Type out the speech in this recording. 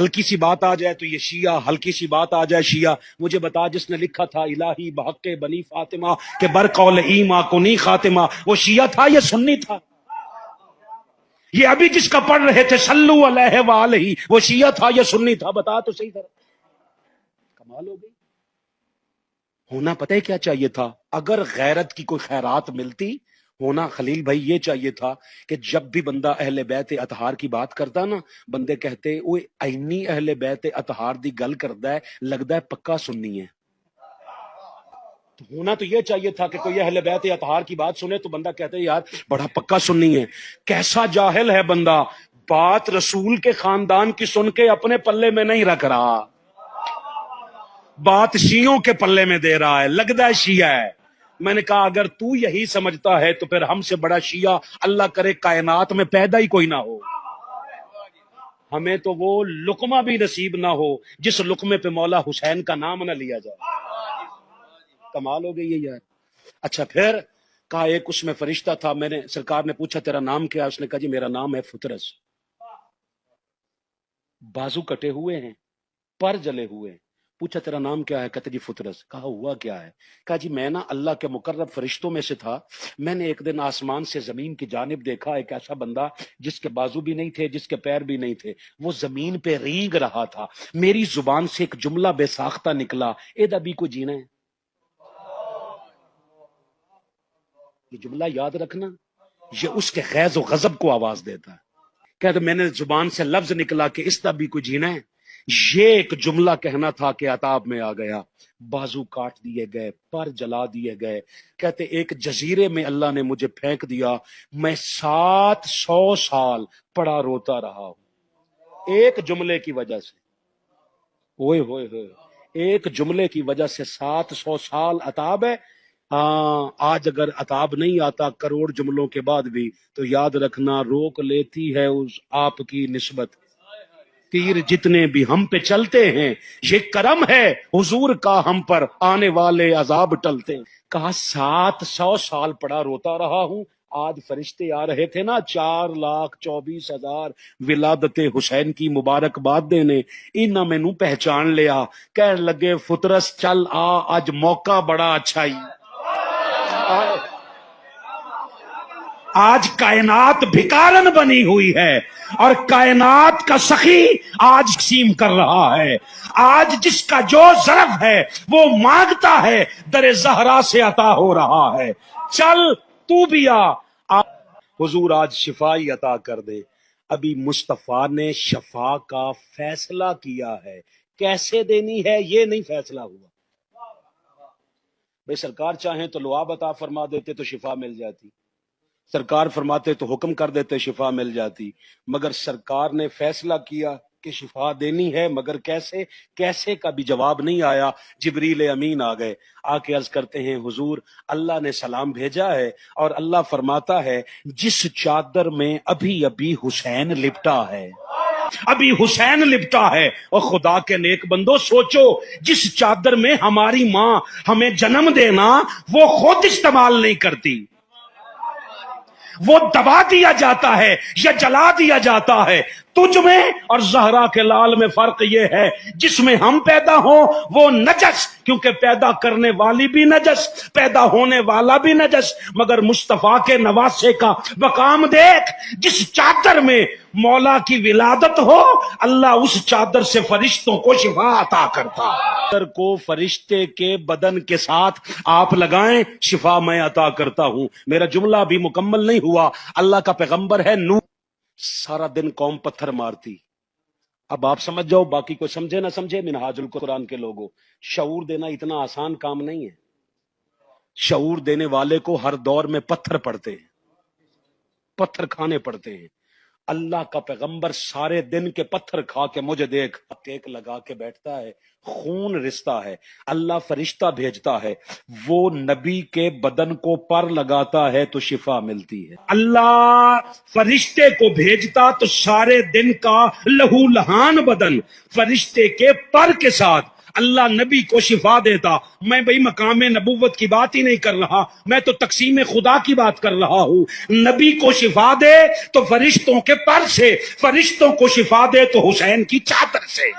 ہلکی سی بات آ جائے تو یہ شیعہ، ہلکی سی بات آ جائے شیعہ۔ مجھے بتا جس نے لکھا تھا الہی بحق بنی فاطمہ کہ برقول ایما کنی خاتمہ، وہ شیعہ تھا یا سنی تھا؟ یہ ابھی جس کا پڑھ رہے تھے صلو علیہ وآلہ، وہ شیعہ تھا یا سنی تھا؟ بتا تو صحیح طرح۔ کمال ہو گئی۔ ہونا پتہ ہے کیا چاہیے تھا؟ اگر غیرت کی کوئی خیرات ملتی، ہونا خلیل بھائی یہ چاہیے تھا کہ جب بھی بندہ اہل بیت اطہار کی بات کرتا نا، بندے کہتے اوے اینی اہل بیت اطہار دی گل کردا ہے، لگدا ہے پکا سنی ہے۔ تو ہونا تو یہ چاہیے تھا کہ کوئی اہل بیت اطہار کی بات سنے تو بندہ کہتے یار بڑا پکا سنی ہے۔ کیسا جاہل ہے بندہ، بات رسول کے خاندان کی سن کے اپنے پلے میں نہیں رکھ رہا، بات شیعوں کے پلے میں دے رہا ہے، لگتا ہے شیعہ ہے۔ میں نے کہا اگر تو یہی سمجھتا ہے تو پھر ہم سے بڑا شیعہ اللہ کرے کائنات میں پیدا ہی کوئی نہ ہو۔ ہمیں تو وہ لقمہ بھی نصیب نہ ہو جس لقمے پہ مولا حسین کا نام نہ لیا جائے۔ کمال ہو گئی ہے یار۔ اچھا پھر کہا ایک اس میں فرشتہ تھا، میں نے سرکار نے پوچھا تیرا نام کیا؟ اس نے کہا جی میرا نام ہے فترس، بازو کٹے ہوئے ہیں، پر جلے ہوئے ہیں۔ پوچھا تیرا نام کیا ہے؟ کہتے جی فترس۔ کہا ہوا کیا ہے؟ کہا جی میں نا اللہ کے مقرب فرشتوں میں سے تھا، میں نے ایک دن آسمان سے زمین کی جانب دیکھا ایک ایسا بندہ جس کے بازو بھی نہیں تھے، جس کے پیر بھی نہیں تھے، وہ زمین پہ رینگ رہا تھا، میری زبان سے ایک جملہ بے ساختہ نکلا، اے دا بھی کو جینا ہے۔ یہ جملہ یاد رکھنا، یہ اس کے غیظ و غضب کو آواز دیتا ہے۔ کہتے میں نے زبان سے لفظ نکلا کہ اس دا بھی کو جینا ہے، یہ ایک جملہ کہنا تھا کہ عذاب میں آ گیا، بازو کاٹ دیے گئے، پر جلا دیے گئے۔ کہتے ایک جزیرے میں اللہ نے مجھے پھینک دیا، میں 700 سال پڑا روتا رہا ہوں ایک جملے کی وجہ سے۔ اوئے ہوئے ہوئے، ایک جملے کی وجہ سے 700 سال عذاب ہے۔ ہاں آج اگر عذاب نہیں آتا کروڑ جملوں کے بعد بھی تو یاد رکھنا روک لیتی ہے اس آپ کی نسبت، تیر جتنے بھی ہم پہ چلتے ہیں یہ کرم ہے حضور کا، ہم پر آنے والے عذاب ٹلتے ہیں۔ کہا 700 سال پڑا روتا رہا ہوں۔ آج فرشتے آ رہے تھے نا 4,24,000 ولادت حسین کی مبارکباد دینے، انہاں میں نو پہچان لیا، کہنے لگے فترس چل آ، آج موقع بڑا اچھا ہی، آج کائنات بھکارن بنی ہوئی ہے اور کائنات کا سخی آج تقسیم کر رہا ہے۔ آج جس کا جو ظرف ہے وہ مانگتا ہے، در زہرا سے عطا ہو رہا ہے۔ چل تو بھی آ، حضور آج شفائی عطا کر دے۔ ابھی مصطفیٰ نے شفا کا فیصلہ کیا ہے، کیسے دینی ہے یہ نہیں فیصلہ ہوا۔ بھئی سرکار چاہیں تو لعاب عطا فرما دیتے تو شفا مل جاتی، سرکار فرماتے تو حکم کر دیتے شفا مل جاتی، مگر سرکار نے فیصلہ کیا کہ شفا دینی ہے، مگر کیسے؟ کیسے کا بھی جواب نہیں آیا۔ جبریل امین آ گئے، آ کے عرض کرتے ہیں حضور اللہ نے سلام بھیجا ہے اور اللہ فرماتا ہے جس چادر میں ابھی ابھی حسین لپٹا ہے، ابھی حسین لپٹا ہے، اور خدا کے نیک بندو سوچو جس چادر میں ہماری ماں ہمیں جنم دینا وہ خود استعمال نہیں کرتی، وہ دبا دیا جاتا ہے یا جلا دیا جاتا ہے۔ تجھ میں اور زہرا کے لال میں فرق یہ ہے جس میں ہم پیدا ہوں وہ نجس، کیونکہ پیدا کرنے والی بھی نجس، پیدا ہونے والا بھی نجس، مگر مصطفیٰ کے نواسے کا مقام دیکھ، جس چادر میں مولا کی ولادت ہو اللہ اس چادر سے فرشتوں کو شفا عطا کرتا ہے۔ چادر کو فرشتے کے بدن کے ساتھ آپ لگائیں، شفا میں عطا کرتا ہوں۔ میرا جملہ بھی مکمل نہیں ہوا۔ اللہ کا پیغمبر ہے نوح، سارا دن قوم پتھر مارتی۔ اب آپ سمجھ جاؤ، باقی کوئی سمجھے نہ سمجھے، منہاج القرآن کے لوگوں، شعور دینا اتنا آسان کام نہیں ہے۔ شعور دینے والے کو ہر دور میں پتھر پڑتے ہیں، پتھر کھانے پڑتے ہیں۔ اللہ کا پیغمبر سارے دن کے پتھر کھا کے مجھے دیکھ کیک لگا کے بیٹھتا ہے، خون رستا ہے، اللہ فرشتہ بھیجتا ہے، وہ نبی کے بدن کو پر لگاتا ہے تو شفا ملتی ہے۔ اللہ فرشتے کو بھیجتا تو سارے دن کا لہو لہان بدن فرشتے کے پر کے ساتھ اللہ نبی کو شفا دیتا. میں بھئی مقام نبوت کی بات ہی نہیں کر رہا, میں تو تقسیم خدا کی بات کر رہا ہوں. نبی کو شفا دے تو فرشتوں کے پر سے, فرشتوں کو شفا دے تو حسین کی چادر سے.